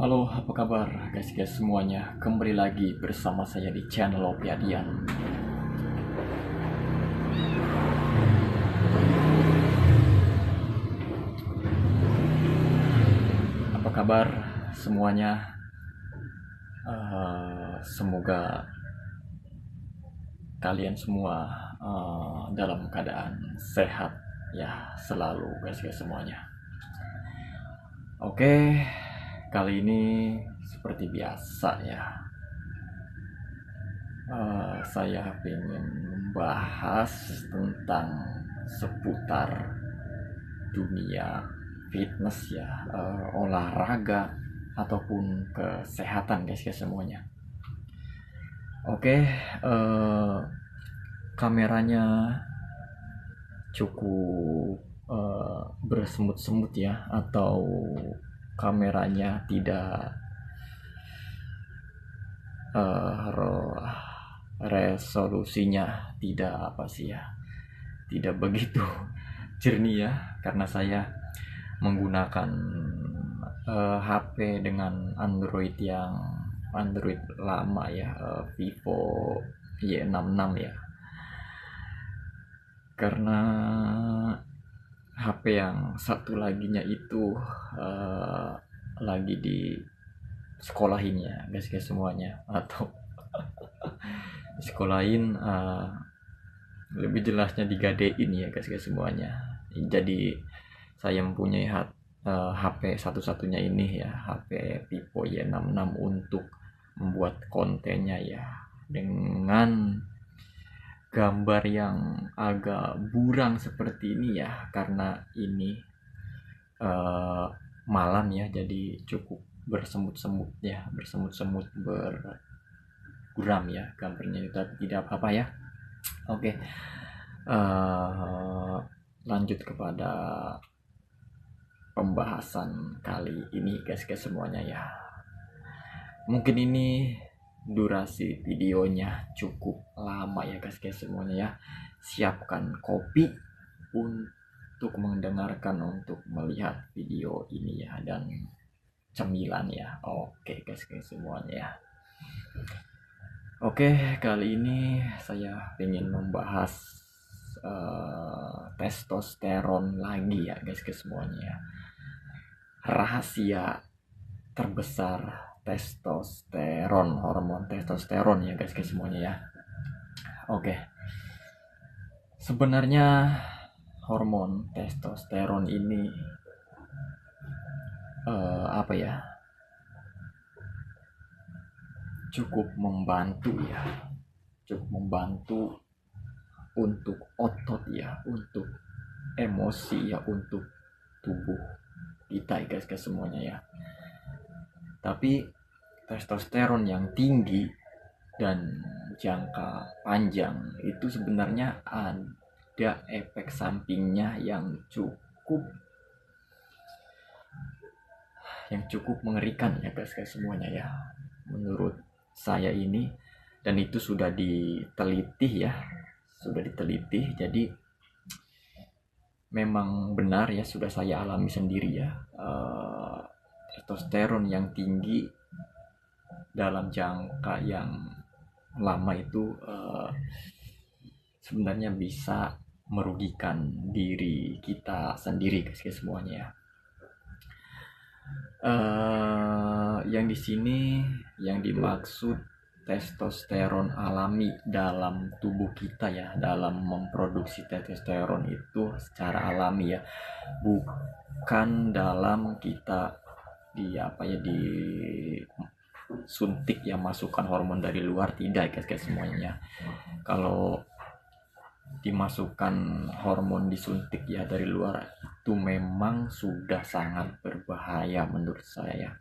Halo, apa kabar guys semuanya? Kembali lagi bersama saya di channel Opiadian. Apa kabar semuanya? Semoga kalian semua dalam keadaan sehat ya selalu guys semuanya. Oke, kali ini seperti biasa ya. Saya ingin membahas tentang seputar dunia fitness ya, olahraga ataupun kesehatan guys semuanya. Oke, kameranya cukup bersemut-semut ya, atau kameranya tidak resolusinya tidak begitu jernih ya, karena saya menggunakan HP dengan Android lama ya, Vivo Y66 ya, karena HP yang satu laginya itu lagi di sekolahin ya guys semuanya, atau sekolahin, lebih jelasnya digadein ya guys semuanya. Jadi saya mempunyai HP satu-satunya ini ya, HP Vivo Y66 untuk membuat kontennya ya, dengan gambar yang agak buram seperti ini ya, karena ini malam ya, jadi cukup bersemut-semut berguram ya gambarnya, tapi tidak apa-apa ya. Oke, lanjut kepada pembahasan kali ini guys semuanya ya. Mungkin ini durasi videonya cukup lama ya guys semuanya ya. Siapkan kopi untuk mendengarkan, untuk melihat video ini ya, dan cemilan ya. Oke guys semuanya ya. Oke, kali ini saya ingin membahas testosteron lagi ya guys semuanya ya. Rahasia terbesar testosteron, hormon testosteron ya guys semuanya ya. Oke, sebenarnya hormon testosteron ini cukup membantu untuk otot ya, untuk emosi ya, untuk tubuh kita guys semuanya ya. Tapi testosteron yang tinggi dan jangka panjang itu sebenarnya ada efek sampingnya yang cukup mengerikan ya guys semuanya ya, menurut saya ini. Dan itu sudah diteliti. Jadi memang benar ya, sudah saya alami sendiri ya. Testosteron yang tinggi dalam jangka yang lama itu sebenarnya bisa merugikan diri kita sendiri guys semuanya ya. Yang di sini yang dimaksud testosteron alami dalam tubuh kita ya, dalam memproduksi testosteron itu secara alami ya, bukan dalam kita di suntik ya, masukkan hormon dari luar, tidak guys semuanya. Kalau dimasukkan hormon disuntik ya dari luar, itu memang sudah sangat berbahaya menurut saya.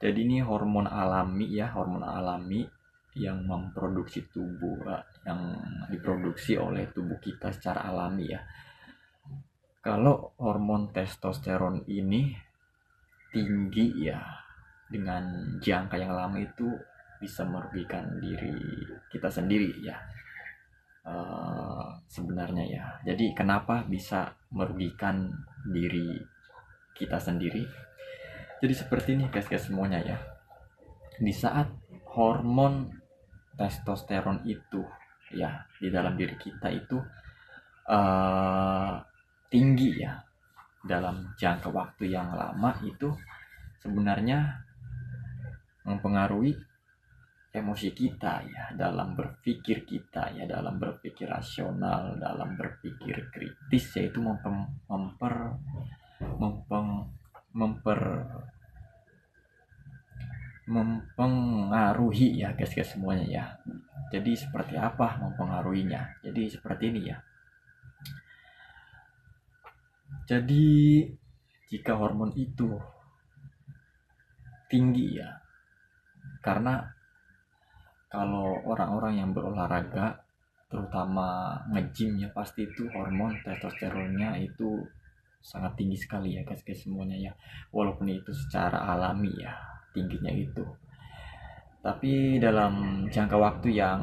Jadi ini hormon alami yang memproduksi tubuh, yang diproduksi oleh tubuh kita secara alami ya. Kalau hormon testosteron ini tinggi ya, dengan jangka yang lama, itu bisa merugikan diri kita sendiri ya. Sebenarnya ya. Jadi kenapa bisa merugikan diri kita sendiri? Jadi seperti ini guys semuanya ya. Di saat hormon testosteron itu ya di dalam diri kita itu tinggi ya dalam jangka waktu yang lama, itu sebenarnya mempengaruhi emosi kita ya, dalam berpikir kita ya, dalam berpikir rasional, dalam berpikir kritis, yaitu mempengaruhi ya guys semuanya ya. Jadi seperti apa mempengaruhinya? Jadi seperti ini ya. Jadi jika hormon itu tinggi ya, karena kalau orang-orang yang berolahraga terutama nge-gym ya, pasti itu hormon testosteronnya itu sangat tinggi sekali ya guys semuanya ya. Walaupun itu secara alami ya tingginya itu, tapi dalam jangka waktu yang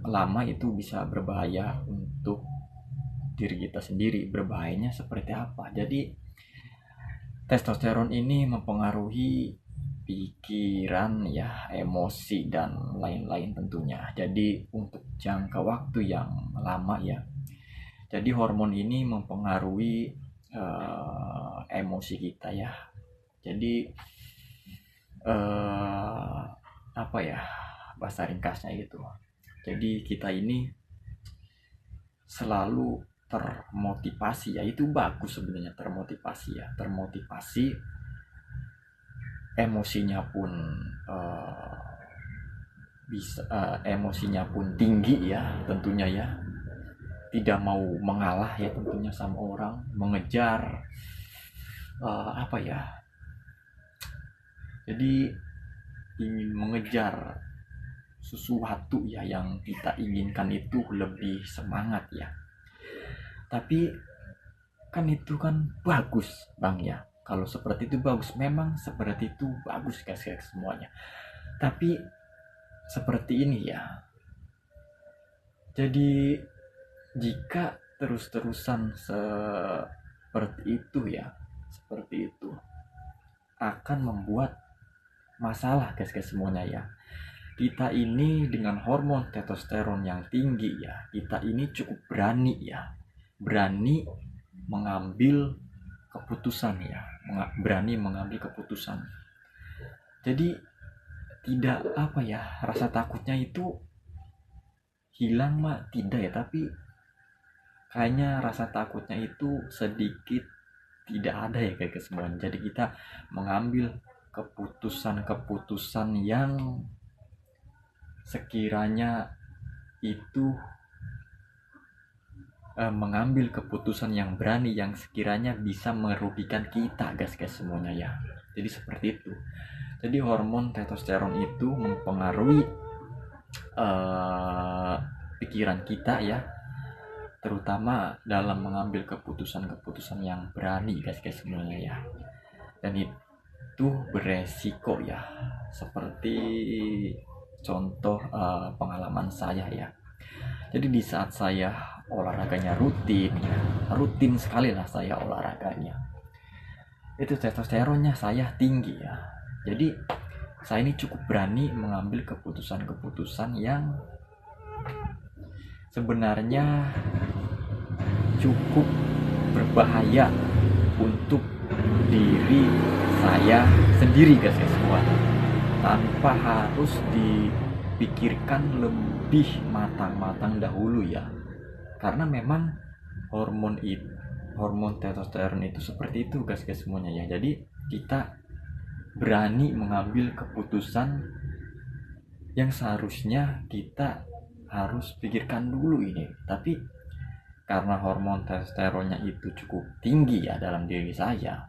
lama itu bisa berbahaya untuk diri kita sendiri. Berbahayanya seperti apa? Jadi testosteron ini mempengaruhi pikiran ya, emosi dan lain-lain tentunya. Jadi untuk jangka waktu yang lama ya, jadi hormon ini mempengaruhi emosi kita ya. Jadi apa ya bahasa ringkasnya itu, jadi kita ini selalu termotivasi ya, itu bagus sebenarnya, termotivasi emosinya pun emosinya pun tinggi ya tentunya ya, tidak mau mengalah ya tentunya sama orang, mengejar apa ya, jadi ingin mengejar sesuatu ya yang kita inginkan itu lebih semangat ya. Tapi kan itu kan bagus bang ya, kalau seperti itu bagus, memang seperti itu bagus guys semuanya. Tapi seperti ini ya, jadi jika terus-terusan seperti itu akan membuat masalah guys semuanya ya. Kita ini dengan hormon testosteron yang tinggi ya, kita ini cukup berani mengambil keputusan ya, berani mengambil keputusan. Jadi tidak apa ya, rasa takutnya itu hilang mah tidak ya, tapi kayaknya rasa takutnya itu sedikit tidak ada ya kayak semuanya. Jadi kita mengambil keputusan yang sekiranya itu mengambil keputusan yang berani, yang sekiranya bisa merugikan kita guys semuanya ya. Jadi seperti itu. Jadi hormon testosteron itu mempengaruhi pikiran kita ya, terutama dalam mengambil keputusan yang berani guys semuanya ya. Dan itu beresiko ya, seperti contoh pengalaman saya ya. Jadi di saat saya olahraganya rutin sekali lah saya olahraganya, itu testosteronnya saya tinggi ya. Jadi saya ini cukup berani mengambil keputusan yang sebenarnya cukup berbahaya untuk diri saya sendiri guys semua, tanpa harus dipikirkan lebih matang-matang dahulu ya. Karena memang hormon testosteron itu seperti itu guys semuanya ya. Jadi kita berani mengambil keputusan yang seharusnya kita harus pikirkan dulu ini, tapi karena hormon testosteronnya itu cukup tinggi ya dalam diri saya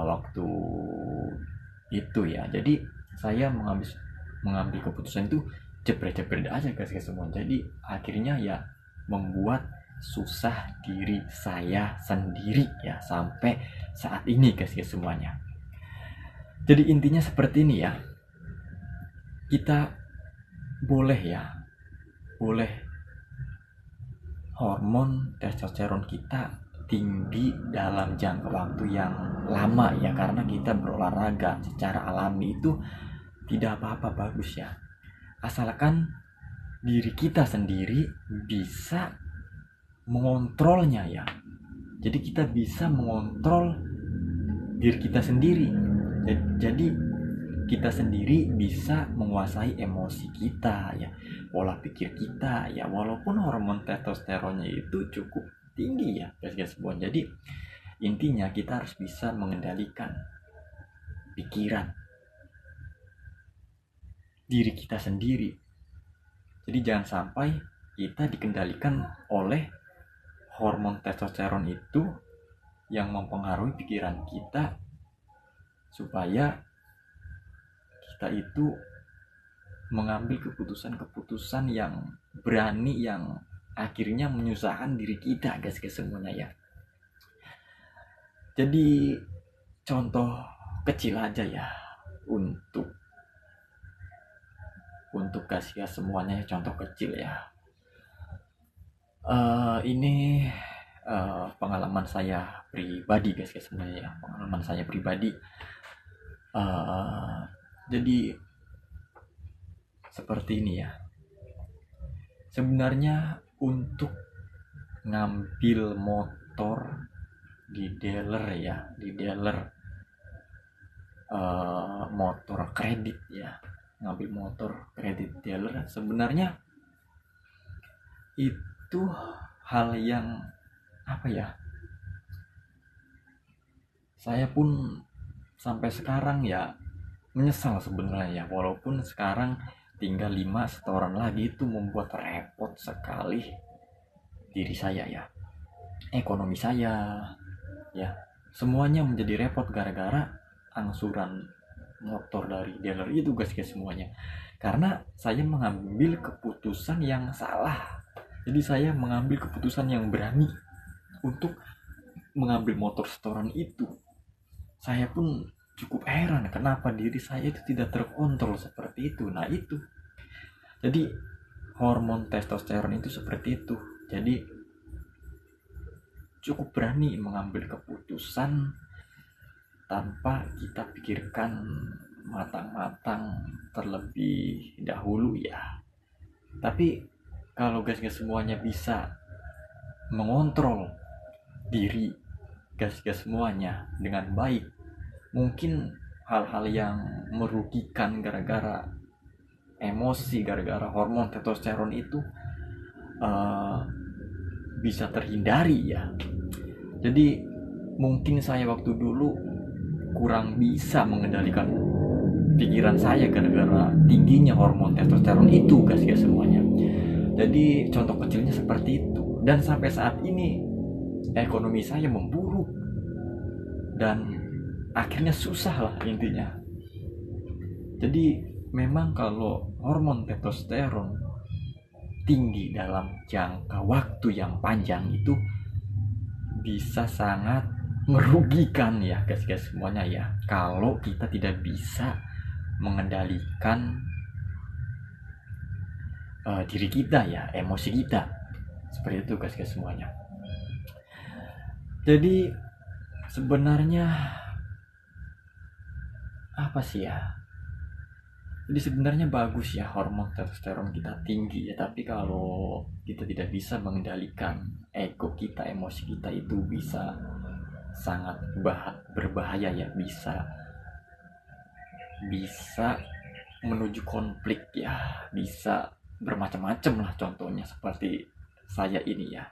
waktu itu ya, jadi saya mengambil keputusan itu jepret aja guys semua. Jadi akhirnya ya membuat susah diri saya sendiri ya sampai saat ini guys semuanya. Jadi intinya seperti ini ya, kita boleh hormon testosteron kita tinggi dalam jangka waktu yang lama ya, karena kita berolahraga secara alami itu tidak apa-apa, bagus ya, asalkan diri kita sendiri bisa mengontrolnya ya. Jadi kita bisa mengontrol diri kita sendiri. Jadi kita sendiri bisa menguasai emosi kita ya, pola pikir kita ya, walaupun hormon testosteronnya itu cukup tinggi ya guys. Jadi intinya kita harus bisa mengendalikan pikiran diri kita sendiri. Jadi jangan sampai kita dikendalikan oleh hormon testosteron itu yang mempengaruhi pikiran kita, supaya kita itu mengambil keputusan-keputusan yang berani, yang akhirnya menyusahkan diri kita guys semuanya ya. Jadi contoh kecil aja ya untuk guys semuanya, contoh kecil ya. Ini pengalaman saya pribadi guys semuanya ya, pengalaman saya pribadi. Jadi seperti ini ya. Sebenarnya untuk ngambil motor di dealer ya, motor kredit ya, ngambil motor kredit dealer sebenarnya itu hal yang apa ya, saya pun sampai sekarang ya menyesal sebenarnya ya, walaupun sekarang tinggal 5 setoran lagi, itu membuat repot sekali diri saya ya, ekonomi saya ya, semuanya menjadi repot gara-gara angsuran motor dari dealer itu guys semuanya. Karena saya mengambil keputusan yang salah. Jadi saya mengambil keputusan yang berani untuk mengambil motor setoran itu. Saya pun cukup heran kenapa diri saya itu tidak terkontrol seperti itu. Nah itu, jadi hormon testosteron itu seperti itu. Jadi cukup berani mengambil keputusan tanpa kita pikirkan matang-matang terlebih dahulu ya. Tapi kalau guys semuanya bisa mengontrol diri guys semuanya dengan baik, mungkin hal-hal yang merugikan gara-gara emosi, gara-gara hormon testosteron itu bisa terhindari ya. Jadi mungkin saya waktu dulu kurang bisa mengendalikan pikiran saya gara-gara tingginya hormon testosteron itu guys semuanya. Jadi contoh kecilnya seperti itu, dan sampai saat ini ekonomi saya memburuk dan akhirnya susah lah intinya. Jadi memang kalau hormon testosteron tinggi dalam jangka waktu yang panjang itu bisa sangat merugikan ya guys semuanya ya, kalau kita tidak bisa mengendalikan diri kita ya, emosi kita seperti itu guys semuanya. Jadi sebenarnya apa sih ya, jadi sebenarnya bagus ya hormon testosteron kita tinggi ya, tapi kalau kita tidak bisa mengendalikan ego kita, emosi kita, itu bisa sangat berbahaya ya, bisa menuju konflik ya, bisa bermacam-macam lah. Contohnya seperti saya ini ya,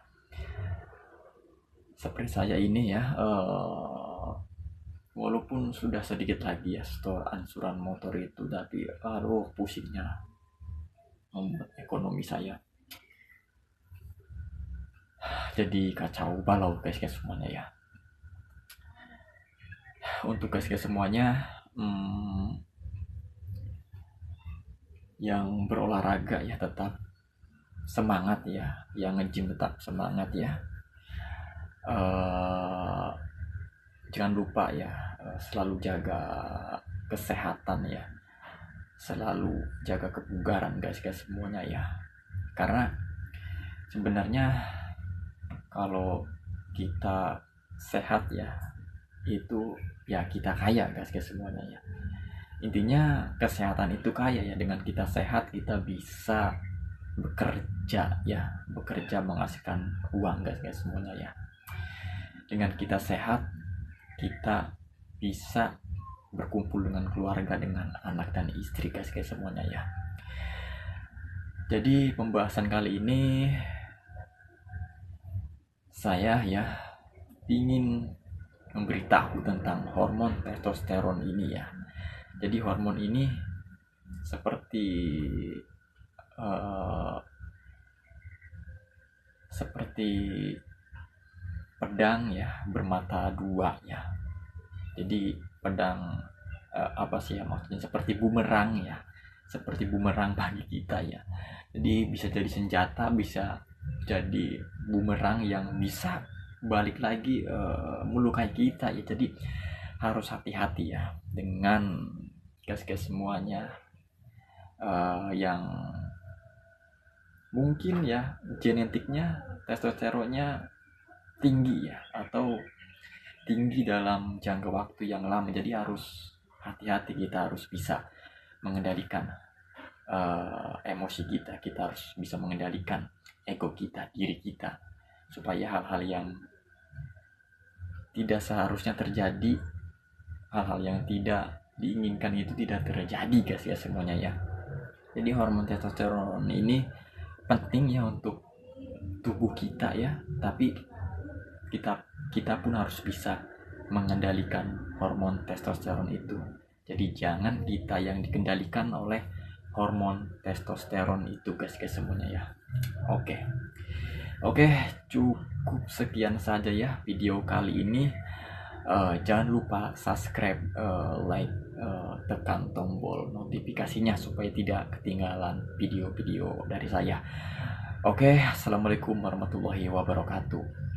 walaupun sudah sedikit lagi ya setor angsuran motor itu, tapi aduh pusingnya membuat ekonomi saya jadi kacau balau guys semuanya ya. Untuk guys semuanya yang berolahraga ya tetap semangat ya, yang nge-gym tetap semangat ya. Jangan lupa ya, selalu jaga kesehatan ya, selalu jaga kebugaran guys semuanya ya. Karena sebenarnya kalau kita sehat ya, itu ya kita kaya guys semuanya ya. Intinya kesehatan itu kaya ya. Dengan kita sehat kita bisa bekerja ya, bekerja menghasilkan uang guys semuanya ya. Dengan kita sehat kita bisa berkumpul dengan keluarga, dengan anak dan istri guys semuanya ya. Jadi pembahasan kali ini saya ya ingin memberitahu tentang hormon testosteron ini ya. Jadi hormon ini seperti pedang ya, bermata dua ya. Jadi pedang apa sih ya maksudnya, seperti bumerang ya, seperti bumerang bagi kita ya. Jadi bisa jadi senjata, bisa jadi bumerang yang bisa balik lagi melukai kita ya. Jadi harus hati-hati ya dengan gas-gas semuanya yang mungkin ya genetiknya testosteronnya tinggi ya, atau tinggi dalam jangka waktu yang lama. Jadi harus hati-hati, kita harus bisa mengendalikan emosi kita, kita harus bisa mengendalikan ego kita, diri kita, supaya hal-hal yang tidak seharusnya terjadi, hal-hal yang tidak diinginkan itu tidak terjadi guys ya semuanya ya. Jadi hormon testosteron ini penting ya untuk tubuh kita ya, tapi kita pun harus bisa mengendalikan hormon testosteron itu. Jadi jangan kita yang dikendalikan oleh hormon testosteron itu guys semuanya ya. Oke, cukup sekian saja ya video kali ini. Jangan lupa subscribe, like, tekan tombol notifikasinya supaya tidak ketinggalan video-video dari saya. Oke, assalamualaikum warahmatullahi wabarakatuh.